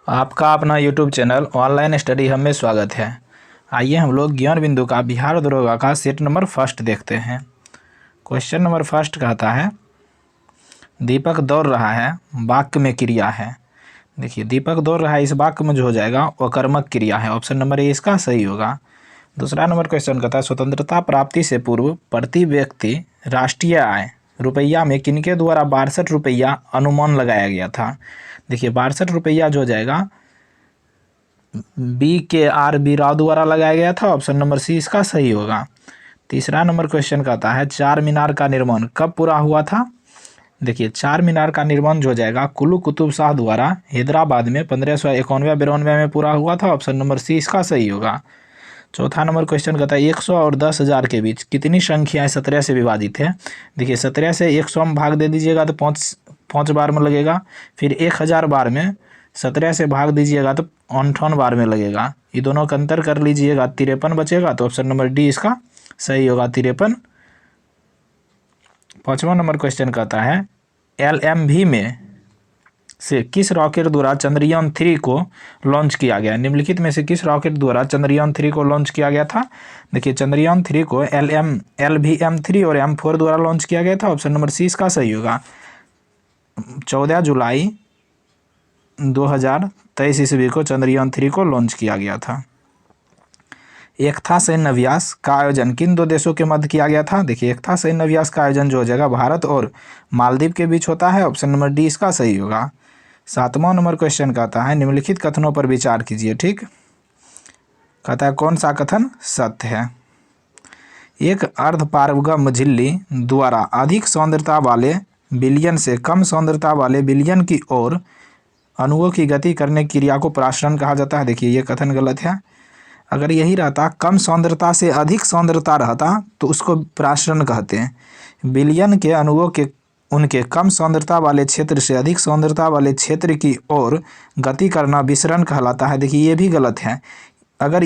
आपका अपना YouTube channel online study hub में स्वागत है। आइए हम लोग ज्ञान बिंदु का बिहार दरोगा का सेट नंबर फर्स्ट देखते हैं। क्वेश्चन नंबर फर्स्ट कहता है दीपक दौड़ रहा है, वाक्य में क्रिया है। देखिए दीपक दौड़ रहा है, इस वाक्य में जो हो जाएगा वो कर्मक क्रिया है। ऑप्शन नंबर ए इसका सही होगा। दूसरा नंबर क्वेश्चन कहता है स्वतंत्रता प्राप्ति से पूर्व प्रति व्यक्ति राष्ट्रीय आय रुपया में किनके द्वारा 62 रुपया अनुमान लगाया गया था। देखिए 62 रुपया जो हो जाएगा BKR राव द्वारा लगाया गया था। ऑप्शन नंबर सी इसका सही होगा। तीसरा नंबर क्वेश्चन कहता है चार मीनार का निर्माण कब पूरा हुआ था। देखिए चार मीनार का निर्माण जो हो जाएगा कुली कुतुब शाह द्वारा हैदराबाद में 1591-92 में पूरा हुआ था। ऑप्शन नंबर सी इसका सही होगा। चौथा नंबर क्वेश्चन कहता है 100 और 10,000 के बीच कितनी संख्याएं 17 से विभाजित है। देखिए 17 से 100 में भाग दे दीजिएगा तो पाँच बार में लगेगा। फिर 1000 बार में 17 से भाग दीजिएगा तो 58 बार में लगेगा। ये दोनों का अंतर कर लीजिएगा, 53 बचेगा। तो ऑप्शन नंबर डी इसका सही होगा, 53। पाँचवा नंबर क्वेश्चन कहता है LMV में से किस रॉकेट द्वारा चंद्रयान 3 को लॉन्च किया गया। निम्नलिखित में से किस रॉकेट द्वारा चंद्रयान 3 को लॉन्च किया गया था। देखिए चंद्रयान 3 को LVM3 और M4 द्वारा लॉन्च किया गया था। ऑप्शन नंबर सी इसका सही होगा। 14 जुलाई 2023 ईस्वी को चंद्रयान 3 को लॉन्च किया गया था। एकता सैन्य अभ्यास का आयोजन किन दो देशों के मध्य किया गया था। देखिए एकता सैन्य अभ्यास का आयोजन जो हो जाएगा भारत और मालदीव के बीच होता है। ऑप्शन नंबर डी इसका सही होगा। सातवां नंबर क्वेश्चन कहता है निम्नलिखित कथनों पर विचार कीजिए। ठीक कहता है कौन सा कथन सत्य है। एक अर्धपारगम झिल्ली द्वारा अधिक सांद्रता वाले विलयन से कम सांद्रता वाले विलयन की ओर अणुओं की गति करने की क्रिया को परासरण कहा जाता है। देखिए ये कथन गलत है। अगर यही रहता कम सांद्रता से अधिक सांद्रता रहता तो उसको परासरण कहते हैं। विलयन के अणुओं के उनके कम सांद्रता वाले क्षेत्र से अधिक सांद्रता वाले क्षेत्र की ओर गति करना विसरण कहलाता है। देखिए ये भी गलत है। अगर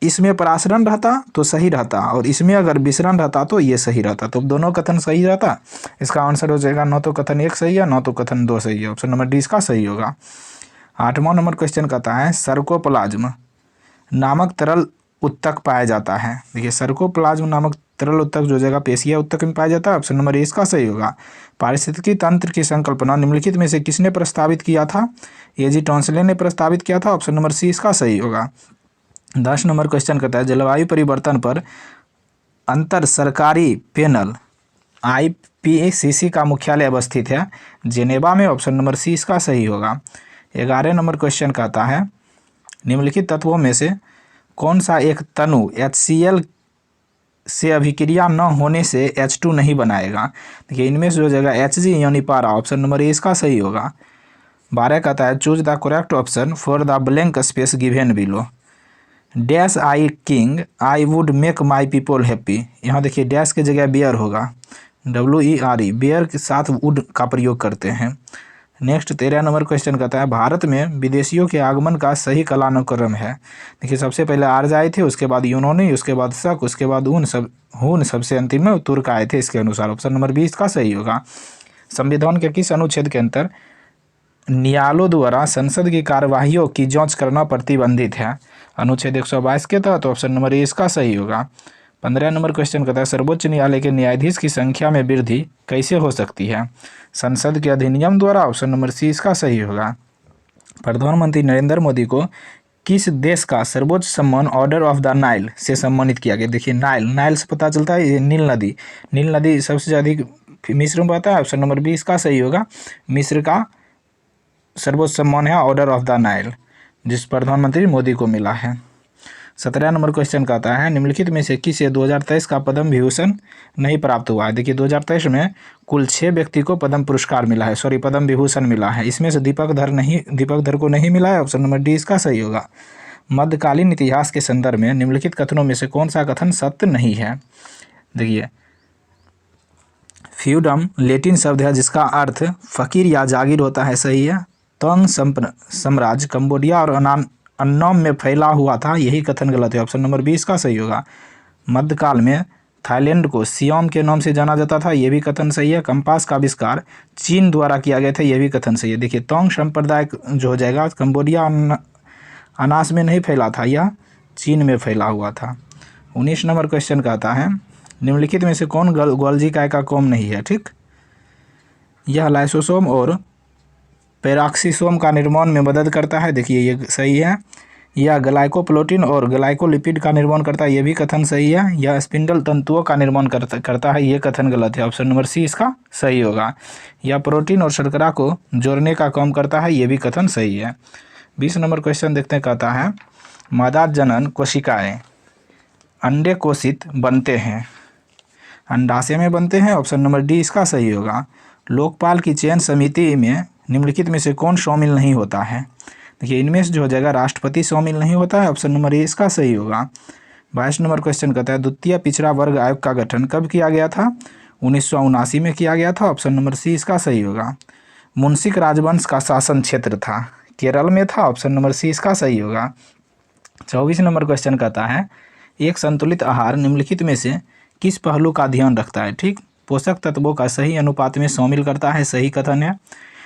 इसमें परासरण रहता तो सही रहता और इसमें अगर विसरण रहता तो ये सही रहता, तो दोनों कथन सही रहता। इसका आंसर हो जाएगा न तो कथन 1 सही है न तो कथन 2 सही है। ऑप्शन नंबर डी इसका सही होगा। आठवां नंबर क्वेश्चन कहता है सर्कोप्लाज्म नामक तरल उत्तक पाया जाता है। देखिए सर्कोप्लाज्म नामक तरल उत्तक जो जगह पेशिया उत्तक में पाया जाता है। ऑप्शन नंबर ए इसका सही होगा। पारिस्थितिकी तंत्र की संकल्पना निम्नलिखित में से किसने प्रस्तावित किया था। A.G. टॉन्सले ने प्रस्तावित किया था। ऑप्शन नंबर सी इसका सही होगा। 10 नंबर क्वेश्चन कहता है जलवायु परिवर्तन पर अंतर सरकारी पैनल IPCC का मुख्यालय अवस्थित है जेनेवा में। ऑप्शन नंबर सी इसका सही होगा। 11 नंबर क्वेश्चन कहता है निम्नलिखित तत्वों में से कौन सा एक तनु HCl से अभिक्रिया न होने से H2 नहीं बनाएगा। देखिए इनमें से जो जगह Hg यानी पारा। ऑप्शन नंबर ए इसका सही होगा। 12 कहता है choose the correct option for the blank space given below. Dash I king I would make my people happy. यहाँ देखिए डैश की जगह बियर होगा, WERE। बियर के साथ वुड का प्रयोग करते हैं। नेक्स्ट 13 नंबर क्वेश्चन कहता है भारत में विदेशियों के आगमन का सही कालानुक्रम है। देखिए सबसे पहले आर्य आए थे, उसके बाद यूनानी, उसके बाद शक, उसके बाद हून सबसे अंतिम में तुर्क आए थे इसके अनुसार। ऑप्शन नंबर 20 का सही होगा। संविधान के किस अनुच्छेद के अंतर न्यायालयों द्वारा संसद की कार्यवाहियों की जांच करना प्रतिबंधित है। अनुच्छेद 122 के तहत। ऑप्शन नंबर ए इसका सही होगा। 15 नंबर क्वेश्चन कहता है सर्वोच्च न्यायालय के न्यायाधीश की संख्या में वृद्धि कैसे हो सकती है। संसद के अधिनियम द्वारा। ऑप्शन नंबर सी इसका सही होगा। प्रधानमंत्री नरेंद्र मोदी को किस देश का सर्वोच्च सम्मान ऑर्डर ऑफ द नाइल से सम्मानित किया गया। देखिए नाइल से पता चलता है ये नील नदी सबसे अधिक मिस्र में बहता है। ऑप्शन नंबर बी इसका सही होगा। मिस्र का सर्वोच्च सम्मान है ऑर्डर ऑफ द नाइल, जिस प्रधानमंत्री मोदी को मिला है। 17 नंबर क्वेश्चन कहता है निम्नलिखित में से किसे 2023 का पद्म विभूषण नहीं प्राप्त हुआ है। देखिए 2023 में कुल 6 व्यक्ति को पद्म पुरस्कार मिला है, पद्म विभूषण मिला है। इसमें से दीपक धर को नहीं मिला है। ऑप्शन नंबर डी इसका सही होगा। मध्यकालीन इतिहास के संदर्भ में निम्नलिखित कथनों में से कौन सा कथन सत्य नहीं है। देखिए फ्यूडम लैटिन शब्द है जिसका अर्थ फकीर या जागीर होता है, सही है। तंग साम्राज्य कंबोडिया और अन्नम में फैला हुआ था, यही कथन गलत है। ऑप्शन नंबर 20 का सही होगा। मध्यकाल में थाईलैंड को सियोम के नाम से जाना जाता था, ये भी कथन सही है। कंपास का आविष्कार चीन द्वारा किया गया था, ये भी कथन सही है। देखिए तोंग संप्रदाय जो हो जाएगा कंबोडिया अनास में नहीं फैला था, यह चीन में फैला हुआ था। 19 नंबर क्वेश्चन कहता है निम्नलिखित में से कौन गोल्जी काय का कॉम नहीं है। ठीक, यह लाइसोसोम और पेरोक्सिसोम का निर्माण में मदद करता है, देखिए ये सही है। यह ग्लाइकोप्रोटीन और ग्लाइकोलिपिड का निर्माण करता है, ये भी कथन सही है। यह स्पिंडल तंतुओं का निर्माण करता है, ये कथन गलत है, ऑप्शन नंबर सी इसका सही होगा। यह प्रोटीन और शर्करा को जोड़ने का काम करता है, ये भी कथन सही है। 20 नंबर क्वेश्चन देखते हैं, कहता है मादा जनन कोशिकाएं अंडे कोशित बनते हैं, अंडाशय में बनते हैं, ऑप्शन नंबर डी इसका सही होगा। लोकपाल की चयन समिति में निम्नलिखित में से कौन शामिल नहीं होता है। देखिए इनमें से जो हो जाएगा राष्ट्रपति शामिल नहीं होता है, ऑप्शन नंबर ए इसका सही होगा। 22 नंबर क्वेश्चन कहता है द्वितीय पिछड़ा वर्ग आयोग का गठन कब किया गया था। 1979 में किया गया था, ऑप्शन नंबर सी इसका सही होगा। मुंशिक राजवंश का शासन क्षेत्र था, केरल में था, ऑप्शन नंबर सी इसका सही होगा। 24 नंबर क्वेश्चन कहता है एक संतुलित आहार निम्नलिखित में से किस पहलू का ध्यान रखता है। ठीक, पोषक तत्वों का सही अनुपात में शामिल करता है, सही कथन है।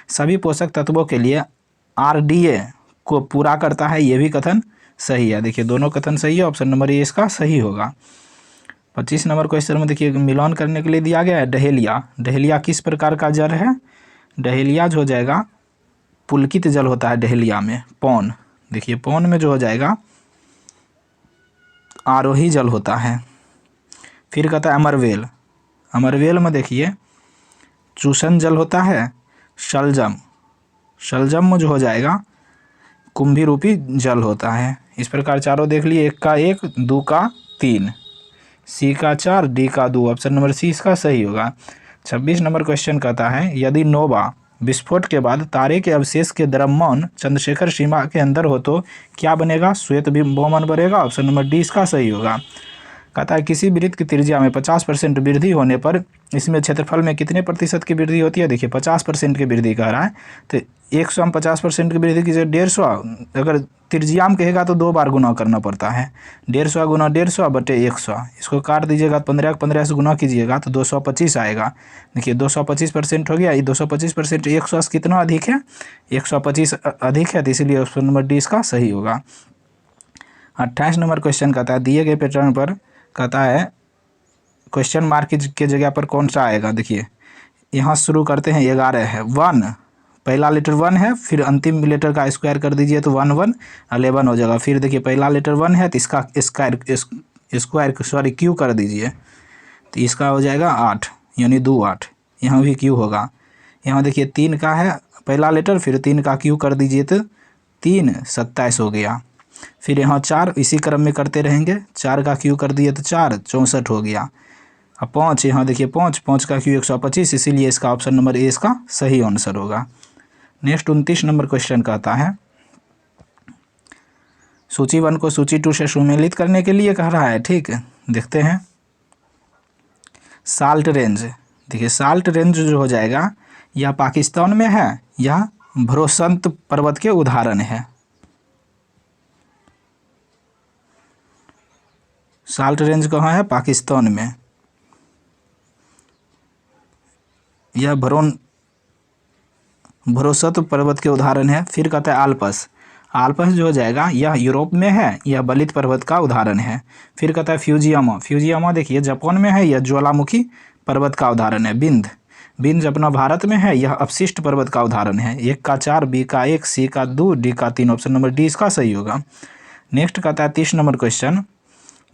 सभी पोषक तत्वों के लिए RDA को पूरा करता है, ये भी कथन सही है। देखिए दोनों कथन सही है, ऑप्शन नंबर ए इसका सही होगा। 25 नंबर क्वेश्चन में देखिए मिलान करने के लिए दिया गया है डहेलिया। डहेलिया किस प्रकार का जल है। डहेलिया जो हो जाएगा पुलकित जल होता है डहेलिया में। पौन, देखिए पौन में जो हो जाएगा आरोही जल होता है। फिर कहता है अमरवेल, अमरवेल में देखिए चूषण जल होता है। शलजम, शलजम में जो हो जाएगा कुंभी रूपी जल होता है। इस प्रकार चारों देख लिए, 1 का 1, 2 का 3, सी का 4, डी का 2, ऑप्शन नंबर सी इसका सही होगा। 26 नंबर क्वेश्चन कहता है यदि नोवा विस्फोट के बाद तारे के अवशेष के द्रव्यमान चंद्रशेखर सीमा के अंदर हो तो क्या बनेगा। श्वेत बहुमान बनेगा, ऑप्शन नंबर डी इसका सही होगा। कहता है किसी वृत्त की त्रिज्या में 50% वृद्धि होने पर इसमें क्षेत्रफल में कितने प्रतिशत की वृद्धि होती है। देखिए 50% की वृद्धि कह रहा है, तो 100 में 50% की वृद्धि की जगह 150, अगर त्रिज्या में कहेगा तो 2 बार गुना करना पड़ता है। 150 गुना 150 बटे 100, इसको काट दीजिएगा 15 को 15 से गुना कीजिएगा तो 225 आएगा। देखिए 225% हो गया। ये 225% 100 से कितना अधिक है, 125 अधिक है, तो इसीलिए ऑप्शन नंबर डी इसका सही होगा। 28 नंबर क्वेश्चन कहता है दिए गए पैटर्न पर कहता है क्वेश्चन मार्क के जगह पर कौन सा आएगा। देखिए यहाँ शुरू करते हैं 11 है, 1 पहला लेटर 1 है, फिर अंतिम लेटर का स्क्वायर कर दीजिए तो 1 1 11 हो जाएगा। फिर देखिए पहला लेटर 1 है तो इसका स्क्वायर सॉरी क्यू कर दीजिए तो इसका हो जाएगा 8 यानी 2 8, यहाँ भी क्यू होगा। यहाँ देखिए 3 का है पहला लेटर, फिर 3 का क्यू कर दीजिए तो 3 27 हो गया। फिर यहाँ 4 इसी क्रम में करते रहेंगे, 4 का क्यू कर दिए तो 4 64 हो गया। अब 5 यहाँ देखिए 5 का क्यू 125, इसीलिए इसका ऑप्शन नंबर ए इसका सही आंसर होगा। नेक्स्ट 29 नंबर क्वेश्चन कहता है सूची 1 को सूची 2 से सुमेलित करने के लिए कह रहा है। ठीक है, देखते हैं। साल्ट रेंज, देखिए साल्ट रेंज जो हो जाएगा यह पाकिस्तान में है, यह भरोसंत पर्वत के उदाहरण है। साल्ट रेंज कहाँ है, पाकिस्तान में। यह भरोसत पर्वत के उदाहरण है। फिर कहता है आल्पस, आल्पस जो हो जाएगा यह यूरोप में है, यह बलित पर्वत का उदाहरण है। फिर कहता है फ्यूजियामा, फ्यूजियामा देखिए जापान में है, यह ज्वालामुखी पर्वत का उदाहरण है। बिंद, बिंद अपना भारत में है, यह अपशिष्ट पर्वत का उदाहरण है। 1 का 4, बी का 1, सी का 2, डी का 3, ऑप्शन नंबर डी इसका सही होगा। नेक्स्ट कहता है 30 नंबर क्वेश्चन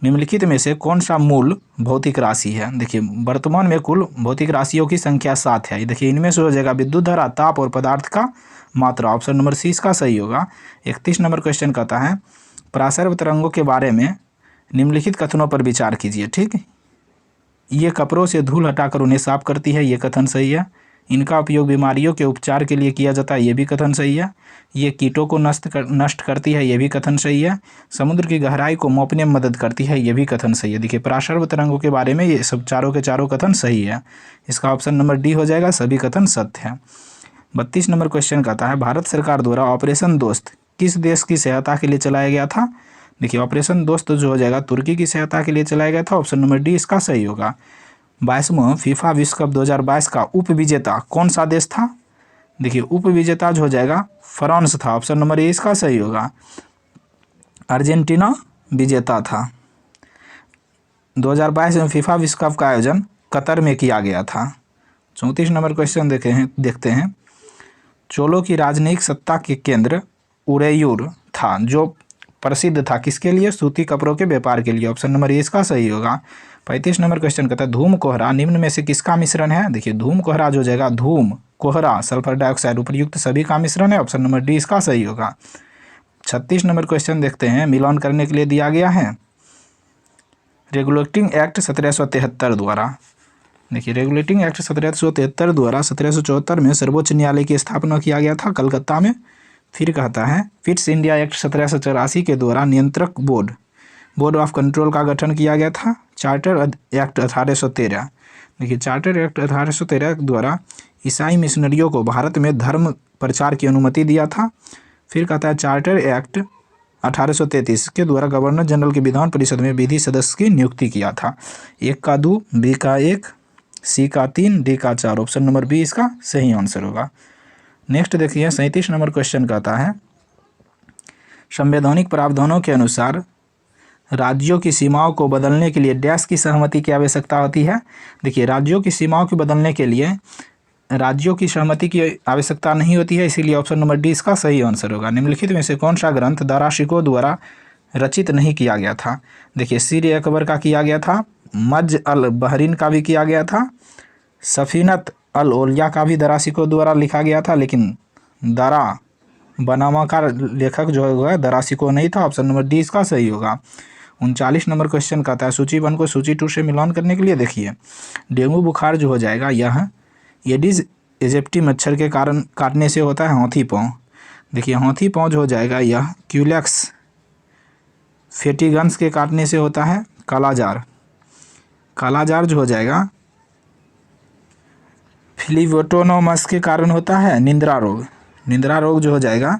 निम्नलिखित में से कौन सा मूल भौतिक राशि है। देखिए वर्तमान में कुल भौतिक राशियों की संख्या 7 है। देखिए इनमें से हो जाएगा विद्युत धारा, ताप और पदार्थ का मात्रा, ऑप्शन नंबर सी इसका सही होगा। 31 नंबर क्वेश्चन कहता है परासर्व तरंगों के बारे में निम्नलिखित कथनों पर विचार कीजिए। ठीक, ये कपड़ों से धूल हटाकर उन्हें साफ करती है, ये कथन सही है। इनका उपयोग बीमारियों के उपचार के लिए किया जाता है, ये भी कथन सही है। ये कीटों को नष्ट करती है, ये भी कथन सही है। समुद्र की गहराई को मापने में मदद करती है, ये भी कथन सही है। देखिए परासर्व तरंगों के बारे में ये सब चारों के चारों कथन सही है, इसका ऑप्शन नंबर डी हो जाएगा, सभी कथन सत्य है। 32 नंबर क्वेश्चन कहता है भारत सरकार द्वारा ऑपरेशन दोस्त किस देश की सहायता के लिए चलाया गया था। देखिए ऑपरेशन दोस्त जो हो जाएगा तुर्की की सहायता के लिए चलाया गया था। ऑप्शन नंबर डी इसका सही होगा। 22वां फीफा विश्व कप 2022 का उप विजेता कौन सा देश था? देखिए उप विजेता जो हो जाएगा फ्रांस था। ऑप्शन नंबर ए इसका सही होगा। अर्जेंटीना विजेता था। 2022 में फीफा विश्व कप का आयोजन कतर में किया गया था। 34 नंबर क्वेश्चन देखते हैं। चोलों की राजनयिक सत्ता के केंद्र उरेयूर था, जो प्रसिद्ध था किसके लिए? सूती कपड़ों के व्यापार के लिए। ऑप्शन नंबर ए इसका सही होगा। 35 नंबर क्वेश्चन कहता है धूम कोहरा निम्न में से किसका मिश्रण है? देखिए धूम कोहरा जो हो जाएगा धूम कोहरा सल्फर डाइऑक्साइड उपयुक्त सभी का मिश्रण है। ऑप्शन नंबर डी इसका सही होगा। 36 नंबर क्वेश्चन देखते हैं। मिलान करने के लिए दिया गया है रेगुलेटिंग एक्ट 1773 द्वारा। देखिए रेगुलेटिंग एक्ट 1773 द्वारा 1774 में सर्वोच्च न्यायालय की स्थापना किया गया था कलकत्ता में। फिर कहता है फिट्स इंडिया एक्ट 1784 के द्वारा नियंत्रक बोर्ड ऑफ कंट्रोल का गठन किया गया था। Charter act 1813। देखिए चार्टर एक्ट 1813 द्वारा ईसाई मिशनरियों को भारत में धर्म प्रचार की अनुमति दिया था। फिर कहता है चार्टर एक्ट 1833 के द्वारा गवर्नर जनरल की विधान परिषद में विधि सदस्य की नियुक्ति किया था। 1 का 2, बी का 1, सी का 3, डी का 4। ऑप्शन नंबर बी इसका सही आंसर होगा। नेक्स्ट देखिए 37 नंबर क्वेश्चन कहता है संवैधानिक प्रावधानों के अनुसार राज्यों की सीमाओं को बदलने के लिए डैश की सहमति की आवश्यकता होती है। देखिए राज्यों की सीमाओं को बदलने के लिए राज्यों की सहमति की आवश्यकता नहीं होती है, इसीलिए ऑप्शन नंबर डी इसका सही आंसर होगा। निम्नलिखित में से कौन सा ग्रंथ दाराशिकों द्वारा रचित नहीं किया गया था? देखिए सीर अकबर का किया गया था, मज अल बहरीन का भी किया गया था, सफीनत अल ओलिया का भी दाराशिकों द्वारा लिखा गया था, लेकिन दारा बनामा का लेखक जो होगा दाराशिकों नहीं था। ऑप्शन नंबर डी इसका सही होगा। 39 नंबर क्वेश्चन कहता है सूची 1 को सूची 2 से मिलान करने के लिए देखिए डेंगू बुखार जो हो जाएगा यह एडिस एजिप्टी मच्छर के कारण काटने से होता है हाथी पाँव। देखिए हाथी पाँव जो हो जाएगा यह क्यूलेक्स फेटिगन्स के काटने से होता है। कालाजार जो हो जाएगा फिलीवोटोनोमस के कारण होता है। निंद्रा रोग जो हो जाएगा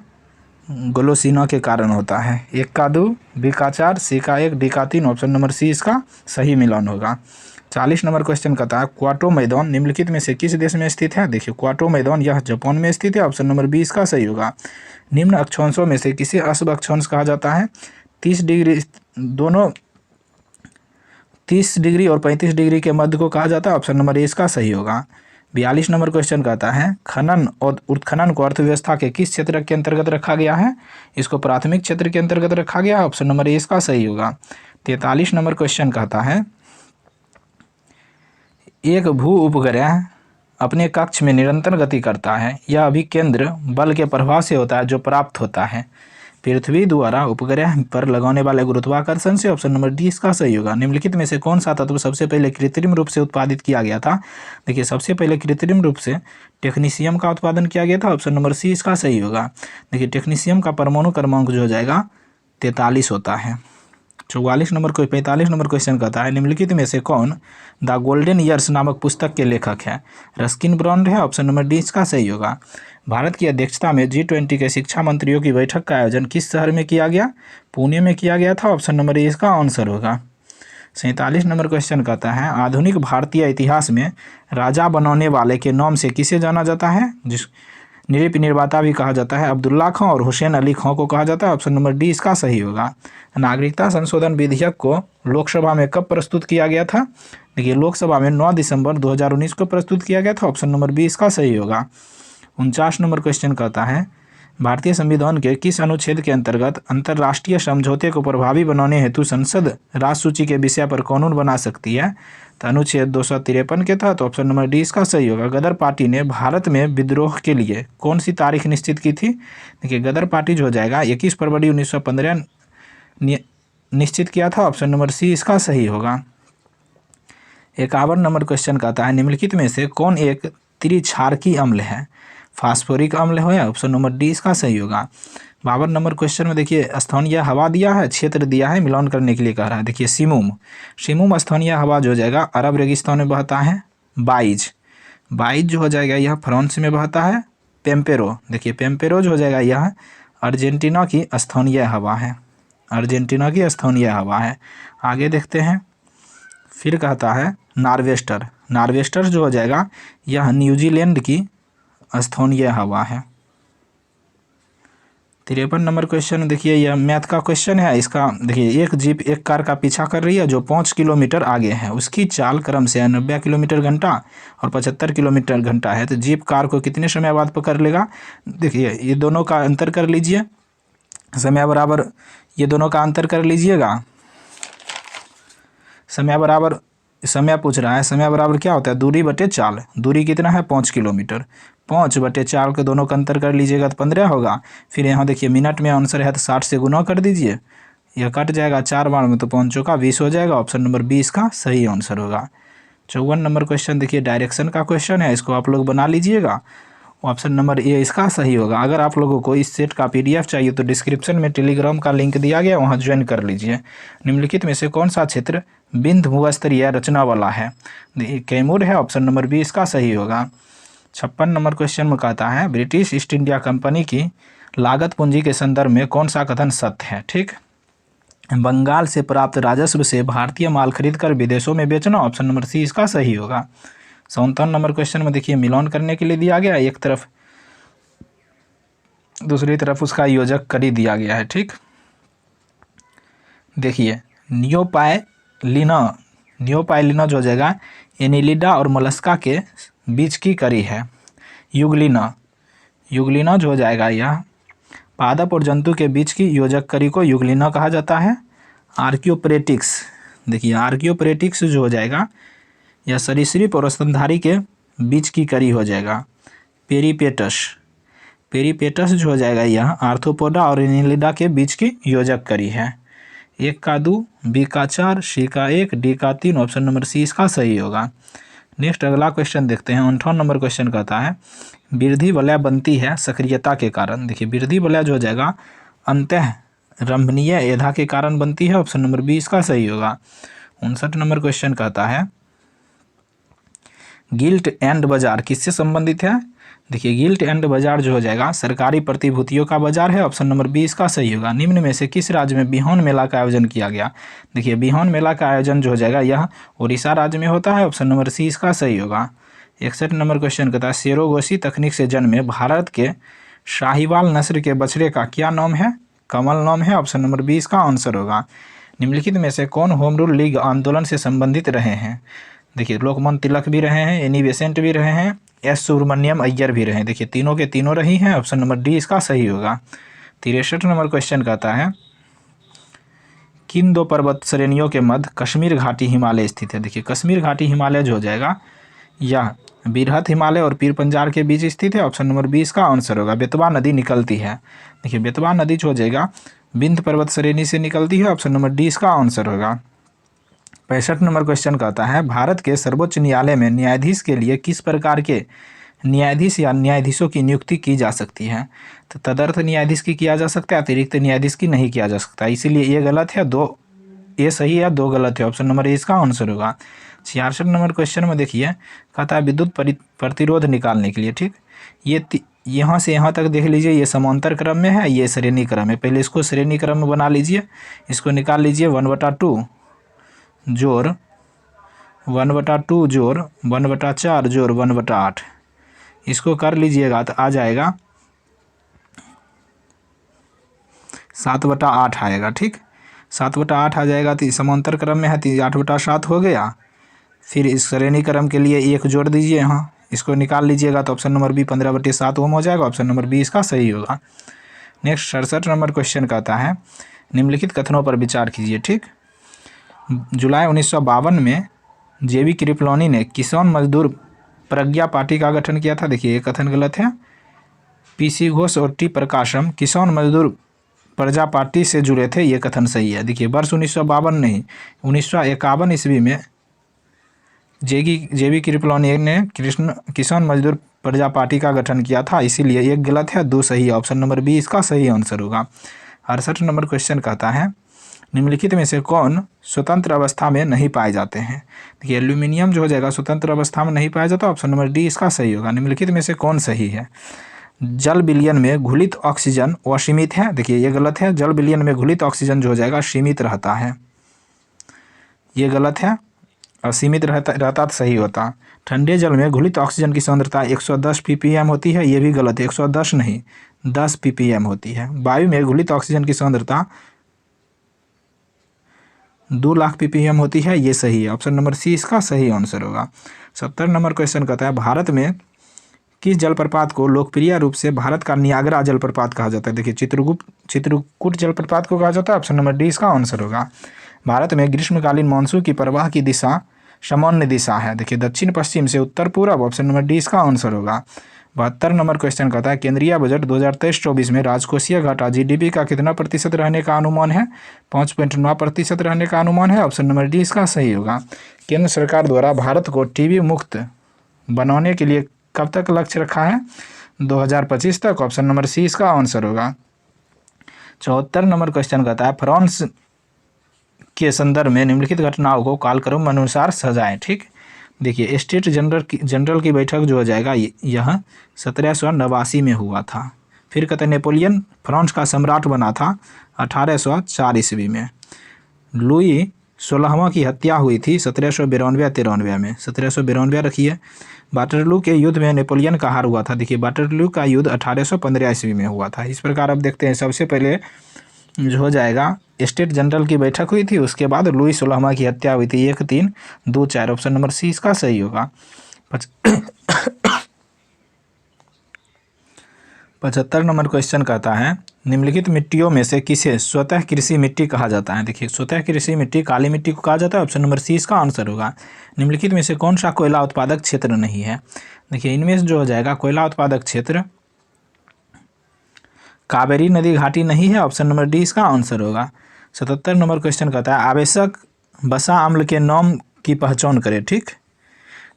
ग्लोसिना के कारण होता है। 1 का 2, बी का 4, सी का 1, डी का 3। ऑप्शन नंबर सी इसका सही मिलान होगा। 40 नंबर क्वेश्चन कहता है क्वाटो मैदान निम्नलिखित में से किस देश में स्थित है? देखिए क्वाटो मैदान यह जापान में स्थित है। ऑप्शन नंबर बी इसका सही होगा। निम्न अक्षांशों में से किसे अशुभ अक्षांश कहा जाता है? 30 डिग्री दोनों 30 डिग्री और 35 डिग्री के मध्य को कहा जाता है। ऑप्शन नंबर ए इसका सही होगा। 42 नंबर क्वेश्चन कहता है खनन और उत्खनन को अर्थव्यवस्था के किस क्षेत्र के अंतर्गत रखा गया है? इसको प्राथमिक क्षेत्र के अंतर्गत रखा गया है। ऑप्शन नंबर ए इसका सही होगा। 43 नंबर क्वेश्चन कहता है एक भू उपग्रह अपने कक्ष में निरंतर गति करता है, यह अभिकेंद्र बल के प्रभाव से होता है जो प्राप्त होता है पृथ्वी द्वारा उपग्रह पर लगाने वाले गुरुत्वाकर्षण से। ऑप्शन नंबर डी इसका सही होगा। निम्नलिखित में से कौन सा तत्व सबसे पहले कृत्रिम रूप से उत्पादित किया गया था? देखिए सबसे पहले कृत्रिम रूप से टेक्नीशियम का उत्पादन किया गया था। ऑप्शन नंबर सी इसका सही होगा। देखिए टेक्नीशियम का परमाणु क्रमांक जो हो जाएगा 43 होता है। 45 नंबर 45 नंबर क्वेश्चन कहता है निम्नलिखित में से कौन द गोल्डन ईयर्स नामक पुस्तक के लेखक है? रस्किन ब्रॉन्ड है। ऑप्शन नंबर डी इसका सही होगा। भारत की अध्यक्षता में G20 के शिक्षा मंत्रियों की बैठक का आयोजन किस शहर में किया गया? पुणे में किया गया था। ऑप्शन नंबर ए इसका आंसर होगा। 47 नंबर क्वेश्चन कहता है आधुनिक भारतीय इतिहास में राजा बनाने वाले के नाम से किसे जाना जाता है? जिस निर्माता भी कहा जाता है। अब्दुल्ला खां और हुसैन अली खां को कहा जाता है। ऑप्शन नंबर डी इसका सही होगा। नागरिकता संशोधन विधेयक को लोकसभा में कब प्रस्तुत किया गया था? देखिए लोकसभा में 9 दिसंबर 2019 को प्रस्तुत किया गया था। ऑप्शन नंबर बी इसका सही होगा। 49 नंबर क्वेश्चन कहता है भारतीय संविधान के किस अनुच्छेद के अंतर्गत अंतर्राष्ट्रीय समझौते को प्रभावी बनाने हेतु संसद राज्य सूची के विषय पर कानून बना सकती है? तो अनुच्छेद 253 के तहत। ऑप्शन नंबर डी इसका सही होगा। गदर पार्टी ने भारत में विद्रोह के लिए कौन सी तारीख निश्चित की थी? देखिए गदर पार्टी जो हो जाएगा 21 फरवरी 1915 निश्चित किया था। ऑप्शन नंबर सी इसका सही होगा। 51 नंबर क्वेश्चन कहता है निम्नलिखित में से कौन एक त्रिक्षारकी अम्ल है? फास्फोरिक अम्ल है। ऑप्शन नंबर डी इसका सही होगा। 52 नंबर क्वेश्चन में देखिए स्थानीय हवा दिया है, क्षेत्र दिया है, मिलान करने के लिए कह रहा है। देखिए सिमुम स्थानीय हवा जो हो जाएगा अरब रेगिस्तान में बहता है। बाइज जो हो जाएगा यह फ्रांस में बहता है। पेम्पेरो देखिए पेम्पेरो जो हो जाएगा यह अर्जेंटीना की स्थानीय हवा है। अर्जेंटीना की स्थानीय हवा है। आगे देखते हैं, फिर कहता है नार्वेस्टर। नार्वेस्टर जो हो जाएगा यह न्यूजीलैंड की स्थानीय हवा है। 53 नंबर क्वेश्चन देखिए, यह मैथ का क्वेश्चन है। इसका देखिए, एक जीप एक कार का पीछा कर रही है जो 5 किलोमीटर आगे है। उसकी चाल क्रम से 90 किलोमीटर घंटा और 75 किलोमीटर घंटा है, तो जीप कार को कितने समय बाद पकड़ लेगा। देखिए ये दोनों का अंतर कर लीजिए, समय बराबर ये दोनों का अंतर कर लीजिएगा। समय बराबर, समय पूछ रहा है, समय बराबर क्या होता है, दूरी बटे चाल। दूरी कितना है 5 किलोमीटर, 5 बटे 4 के दोनों का अंतर कर लीजिएगा तो 15 होगा। फिर यहाँ देखिए मिनट में आंसर है तो 60 से गुना कर दीजिए, यह कट जाएगा 4 बार में, तो 5 चौका 20 हो जाएगा। ऑप्शन नंबर 20 का सही आंसर होगा। 54 नंबर क्वेश्चन देखिए, डायरेक्शन का क्वेश्चन है, इसको आप लोग बना लीजिएगा। ऑप्शन नंबर ए इसका सही होगा। अगर आप लोगों को इस सेट का पीडीएफ चाहिए तो डिस्क्रिप्शन में टेलीग्राम का लिंक दिया गया, वहां ज्वाइन कर लीजिए। निम्नलिखित में से कौन सा क्षेत्र बिंद भूस्तरीय रचना वाला है। कैमूर है, ऑप्शन नंबर बी इसका सही होगा। 56 नंबर क्वेश्चन में कहता है ब्रिटिश ईस्ट इंडिया कंपनी की लागत पूंजी के संदर्भ में कौन सा कथन सत्य है। ठीक, बंगाल से प्राप्त राजस्व से भारतीय माल खरीद कर विदेशों में बेचना, ऑप्शन नंबर सी इसका सही होगा। 57 नंबर क्वेश्चन में देखिए, मिलान करने के लिए दिया गया, एक तरफ दूसरी तरफ उसका योजक कर ही दिया गया है। ठीक, देखिए नियोपाइलिना जो हो जाएगा एनिलिडा और मोलस्का के बीच की कड़ी है। युगलिना जो हो जाएगा यह पादप और जंतु के बीच की योजक कड़ी को युगलिना कहा जाता है। आर्कियोप्रेटिक्स, देखिए आर्कियोप्रेटिक्स जो हो जाएगा यह सरीसृप और स्तनधारी के बीच की कड़ी हो जाएगा। पेरीपेटस जो हो जाएगा यह आर्थ्रोपोडा और एनिलिडा के बीच की योजक कड़ी है। 1 का 2, बी का 4, सी का 1, डी का 3, ऑप्शन नंबर सी इसका सही होगा। नेक्स्ट अगला क्वेश्चन देखते हैं। 58 नंबर क्वेश्चन कहता है वृद्धि वलय बनती है सक्रियता के कारण। देखिए वृद्धि वलय जो हो जाएगा अंतः रंभनीय एधा के कारण बनती है, ऑप्शन नंबर बी इसका सही होगा। 59 नंबर क्वेश्चन कहता है गिल्ट एंड बाजार किससे संबंधित है। देखिए गिल्ट एंड बाजार जो हो जाएगा सरकारी प्रतिभूतियों का बाजार है, ऑप्शन नंबर बी इसका सही होगा। निम्न में से किस राज्य में बिहान मेला का आयोजन किया गया। देखिए बिहान मेला का आयोजन जो हो जाएगा यह उड़ीसा राज्य में होता है, ऑप्शन नंबर सी इसका सही होगा। 61 नंबर क्वेश्चन कहता है सेरोगोशी तकनीक से जन्मे भारत के शाहीवाल नस्ल के बछड़े का क्या नाम है। कमल नाम है, ऑप्शन नंबर बी इसका आंसर होगा। निम्नलिखित में से कौन होम रूल लीग आंदोलन से संबंधित रहे हैं। देखिए लोकमान्य तिलक भी रहे हैं, एनी बेसेंट भी रहे हैं, एस सुब्रमण्यम अय्यर भी रहे। देखिए तीनों के तीनों रही हैं, ऑप्शन नंबर डी इसका सही होगा। 63 नंबर क्वेश्चन कहता है किन 2 पर्वत श्रेणियों के मध्य कश्मीर घाटी हिमालय स्थित है। देखिए कश्मीर घाटी हिमालय जो हो जाएगा यह बिरहत हिमालय और पीर पंजार के बीच स्थित है, ऑप्शन नंबर बी इसका आंसर होगा। बेतवा नदी निकलती है। देखिए बेतवा नदी जो हो जाएगा विंध्य पर्वत श्रेणी से निकलती है, ऑप्शन नंबर डी इसका आंसर होगा। 65 नंबर क्वेश्चन कहता है भारत के सर्वोच्च न्यायालय में न्यायाधीश के लिए किस प्रकार के न्यायाधीश या न्यायाधीशों की नियुक्ति की जा सकती है। तो तदर्थ न्यायाधीश की किया जा सकता है, अतिरिक्त न्यायाधीश की नहीं किया जा सकता, इसीलिए ये गलत है, 2 ये सही है 2 गलत है, ऑप्शन नंबर ए इसका आंसर होगा। 66 नंबर क्वेश्चन में देखिए कहता है विद्युत प्रतिरोध निकालने के लिए। ठीक, ये यहाँ से यहाँ तक देख लीजिए, ये समांतर क्रम में है, ये श्रेणी क्रम है। पहले इसको श्रेणी क्रम में बना लीजिए, इसको निकाल लीजिए 1/2 जोड़ 1/2 जोड़ 1/4 जोड़ 1/8, इसको कर लीजिएगा तो आ जाएगा 7/8 आएगा। ठीक, 7/8 आ जाएगा, तो समांतर क्रम में है तो 8/7 हो गया। फिर इस श्रेणी क्रम के लिए 1 जोड़ दीजिए, यहाँ इसको निकाल लीजिएगा तो ऑप्शन नंबर बी 15/7 ओम हो जाएगा, ऑप्शन नंबर बी इसका सही होगा। नेक्स्ट 67 नंबर क्वेश्चन कहता है निम्नलिखित कथनों पर विचार कीजिए। ठीक, जुलाई 1952 में जेबी कृपलानी ने किसान मजदूर प्रज्ञा पार्टी का गठन किया था। देखिए ये कथन गलत है। पीसी घोष और टी प्रकाशम किसान मजदूर प्रजा पार्टी से जुड़े थे, ये कथन सही है। देखिए वर्ष 1952 नहीं 1951 ईस्वी में जेबी कृपलानी ने किसान मजदूर प्रजा पार्टी का गठन किया था, इसीलिए एक गलत है 2 सही है, ऑप्शन नंबर बी इसका सही आंसर होगा। 68 नंबर क्वेश्चन कहता है निम्नलिखित में से कौन स्वतंत्र अवस्था में नहीं पाए जाते हैं। देखिए एल्यूमिनियम जो हो जाएगा स्वतंत्र अवस्था में नहीं पाया जाता, ऑप्शन नंबर डी इसका सही होगा। निम्नलिखित में से कौन सही है। जल विलयन में घुलित ऑक्सीजन असीमित है। देखिए ये गलत है, जल विलयन में घुलित ऑक्सीजन जो हो जाएगा सीमित रहता है, ये गलत है। असीमित रहता तो सही होता। ठंडे जल में घुलित ऑक्सीजन की सांद्रता 110 ppm होती है, ये भी गलत है, 110 नहीं 10 ppm होती है। वायु में घुलित ऑक्सीजन की सांद्रता 2 लाख ppm होती है, ये सही है। ऑप्शन नंबर सी इसका सही आंसर होगा। 70 नंबर क्वेश्चन कहता है भारत में किस जलप्रपात को लोकप्रिय रूप से भारत का नियाग्रा जलप्रपात कहा जाता है। देखिए चित्रकूट जलप्रपात को कहा जाता है, ऑप्शन नंबर डी इसका आंसर होगा। भारत में ग्रीष्मकालीन मानसून की प्रवाह की दिशा सामान्य दिशा है। देखिए दक्षिण पश्चिम से उत्तर पूर्व, ऑप्शन नंबर डी इसका आंसर होगा। 72 नंबर क्वेश्चन कहता है केंद्रीय बजट 2023-24 में राजकोषीय घाटा जीडीपी का कितना प्रतिशत रहने का अनुमान है। 5.9% रहने का अनुमान है, ऑप्शन नंबर डी इसका सही होगा। केंद्र सरकार द्वारा भारत को टीबी मुक्त बनाने के लिए कब तक लक्ष्य रखा है, 2025 तक, ऑप्शन नंबर सी इसका आंसर होगा। 74 नंबर क्वेश्चन कहता है फ्रांस के संदर्भ में निम्नलिखित घटनाओं को कालक्रम अनुसार सजाएं। ठीक, देखिए स्टेट जनरल की बैठक जो हो जाएगा यह 1789 में हुआ था। फिर कहते हैं नेपोलियन फ्रांस का सम्राट बना था 1804 ईस्वी में। लुई 16वां की हत्या हुई थी 1792-93 में, 1792 रखिए। वाटरलू के युद्ध में नेपोलियन का हार हुआ था। देखिए वाटरलू का युद्ध 1815 ईस्वी में हुआ था। इस प्रकार अब देखते हैं सबसे पहले जो हो जाएगा स्टेट जनरल की बैठक हुई थी, उसके बाद लुई 16वां की हत्या हुई थी 1324, ऑप्शन नंबर सी इसका सही होगा। 75 नंबर क्वेश्चन कहता है निम्नलिखित मिट्टियों में से किसे स्वतः कृषि मिट्टी कहा जाता है। देखिए स्वतः कृषि मिट्टी काली मिट्टी को कहा जाता है, ऑप्शन नंबर सी इसका आंसर होगा। निम्नलिखित में से कौन सा कोयला उत्पादक क्षेत्र नहीं है। देखिए इनमें जो हो जाएगा कोयला उत्पादक क्षेत्र कावेरी नदी घाटी नहीं है, ऑप्शन नंबर डी इसका आंसर होगा। 77 नंबर क्वेश्चन कहता है आवश्यक वसा अम्ल के नाम की पहचान करें। ठीक,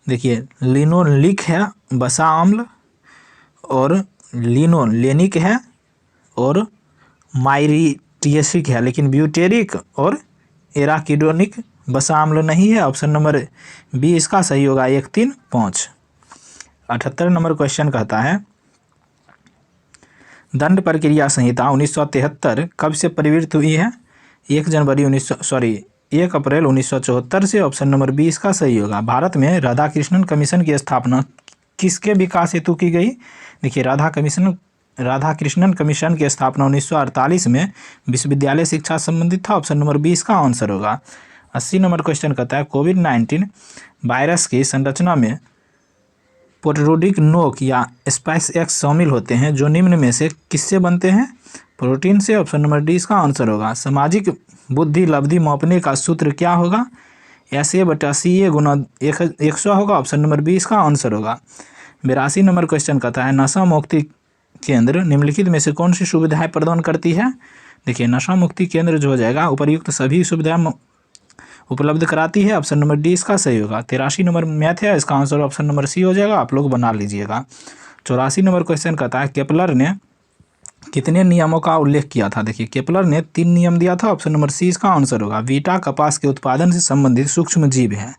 देखिए लिनोलिक है वसा अम्ल, और लिनोलेनिक है, और माइरिटियसिक है, लेकिन ब्यूटेरिक और एराकिडोनिक वसा अम्ल नहीं है, ऑप्शन नंबर बी इसका सही होगा 135। 78 नंबर क्वेश्चन कहता है दंड प्रक्रिया संहिता 1973 कब से प्रवृत्त हुई है। 1 अप्रैल 1974 से, ऑप्शन नंबर बी इसका सही होगा। भारत में राधाकृष्णन कमीशन की स्थापना किसके विकास हेतु की गई। देखिए राधाकृष्णन कमीशन की स्थापना 1948 में विश्वविद्यालय शिक्षा संबंधित था, ऑप्शन नंबर बी इसका आंसर होगा। 80 नंबर क्वेश्चन कहता है कोविड-19 वायरस की संरचना में प्रोटीडिक नोक या स्पाइस एक्स शामिल होते हैं जो निम्न में से किससे बनते हैं। प्रोटीन से, ऑप्शन नंबर डी इसका आंसर होगा। सामाजिक बुद्धि लब्धि मापने का सूत्र क्या होगा। SA/CA गुना 100 होगा, ऑप्शन नंबर बी इसका आंसर होगा। 82 नंबर क्वेश्चन कहता है नशा मुक्ति केंद्र निम्नलिखित में से कौन सी सुविधाएं प्रदान करती है। देखिए नशा मुक्ति केंद्र जो हो जाएगा उपर्युक्त सभी सुविधाएं उपलब्ध कराती है, ऑप्शन नंबर डी इसका सही होगा। 83 नंबर मैथ है, इसका आंसर ऑप्शन नंबर सी हो जाएगा, आप लोग बना लीजिएगा। 84 नंबर क्वेश्चन कहता है केपलर ने कितने नियमों का उल्लेख किया था। देखिए केपलर ने 3 नियम दिया था, ऑप्शन नंबर सी इसका आंसर होगा। वीटा कपास के उत्पादन से संबंधित सूक्ष्म जीव है,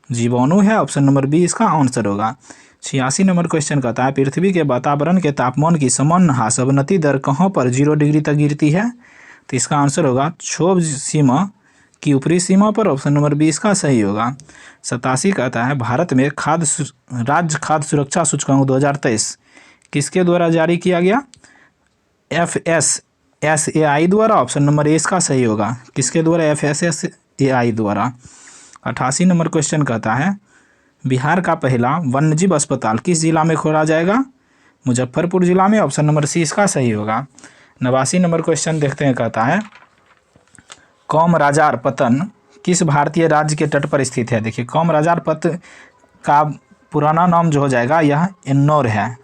जीवाणु है, ऑप्शन नंबर बी इसका आंसर होगा। 86 नंबर क्वेश्चन कहता है पृथ्वी के वातावरण के तापमान की सामान्य ह्रास अवनति दर कहाँ पर 0 डिग्री तक गिरती है। तो इसका आंसर होगा क्षोभ सीमा की ऊपरी सीमा पर, ऑप्शन नंबर बी इसका सही होगा। 87 कहता है भारत में राज्य खाद्य सुरक्षा सूचकांक 2023 किसके द्वारा जारी किया गया। FSSAI द्वारा, ऑप्शन नंबर ए इसका सही होगा। किसके द्वारा, FSSAI द्वारा। 88 नंबर क्वेश्चन कहता है बिहार का पहला वन्यजीव अस्पताल किस जिला में खोला जाएगा। मुजफ्फरपुर जिला में, ऑप्शन नंबर सी इसका सही होगा। 89 नंबर क्वेश्चन देखते हैं, कहता है कॉमराजार पत्तन किस भारतीय राज्य के तट पर स्थित है। देखिए कॉमराजार पत्तन का पुराना नाम जो हो जाएगा यह एन्नौर है,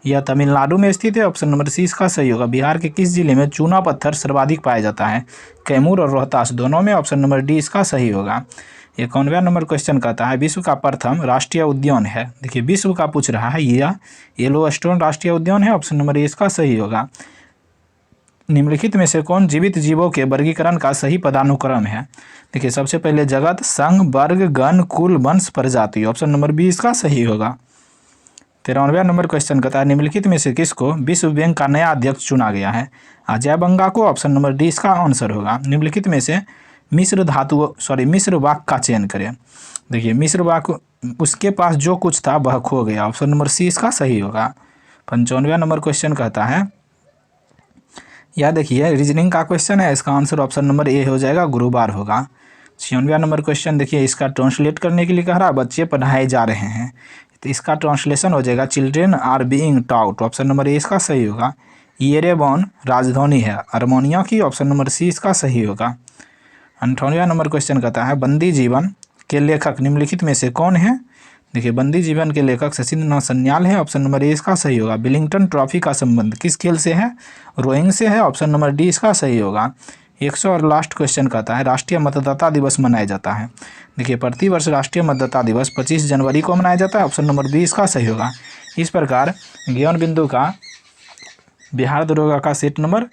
यह तमिलनाडु में स्थित है, ऑप्शन नंबर सी इसका सही होगा। बिहार के किस जिले में चूना पत्थर सर्वाधिक पाया जाता है। कैमूर और रोहतास दोनों में, ऑप्शन नंबर डी इसका सही होगा। 91 नंबर क्वेश्चन कहता है विश्व का प्रथम राष्ट्रीय उद्यान है। देखिए विश्व का पूछ रहा है, यह येलोस्टोन राष्ट्रीय उद्यान है, ऑप्शन नंबर ए इसका सही होगा। निम्नलिखित में से कौन जीवित जीवों के वर्गीकरण का सही पदानुक्रम है। देखिए सबसे पहले जगत, संघ, वर्ग, गण, कुल, वंश, प्रजाति, ऑप्शन नंबर बी इसका सही होगा। 93वां नंबर क्वेश्चन कहता है निम्नलिखित में से किसको विश्व बैंक का नया अध्यक्ष चुना गया है? अजय बंगा को। ऑप्शन नंबर डी इसका आंसर होगा। निम्नलिखित में से मिस्र वाक का चयन करें। देखिए मिस्र वाक, उसके पास जो कुछ था वह खो गया। ऑप्शन नंबर सी इसका सही होगा। 95वां नंबर क्वेश्चन कहता है, यह देखिए रीजनिंग का क्वेश्चन है, इसका आंसर ऑप्शन नंबर ए हो जाएगा, गुरुवार होगा। 96वां नंबर क्वेश्चन देखिए, इसका ट्रांसलेट करने के लिए कह रहा है, बच्चे पढ़ाए जा रहे हैं, तो इसका ट्रांसलेशन हो जाएगा children are being taught. Option number A इसका सही होगा। येरेवन राजधानी है अर्मेनिया की। ऑप्शन नंबर सी इसका सही होगा। 98वां नंबर क्वेश्चन कहता है बंदी जीवन के लेखक निम्नलिखित में से कौन है? देखिए बंदी जीवन के लेखक शशिन्द्रनाथ सन्याल है। ऑप्शन नंबर ए इसका सही होगा। विलिंगटन ट्रॉफी का संबंध किस खेल से है? रोइंग से है। ऑप्शन नंबर डी इसका सही होगा। 100 और लास्ट क्वेश्चन कहता है राष्ट्रीय मतदाता दिवस मनाया जाता है। देखिए प्रतिवर्ष राष्ट्रीय मतदाता दिवस 25 जनवरी को मनाया जाता है। ऑप्शन नंबर बी इसका सही होगा। इस प्रकार ज्ञान बिंदु का बिहार दरोगा का सेट नंबर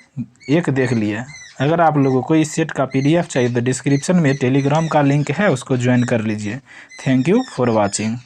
1 देख लिए। अगर आप लोगों को इस सेट का PDF चाहिए तो डिस्क्रिप्शन में टेलीग्राम का लिंक है, उसको ज्वाइन कर लीजिए। Thank you for watching.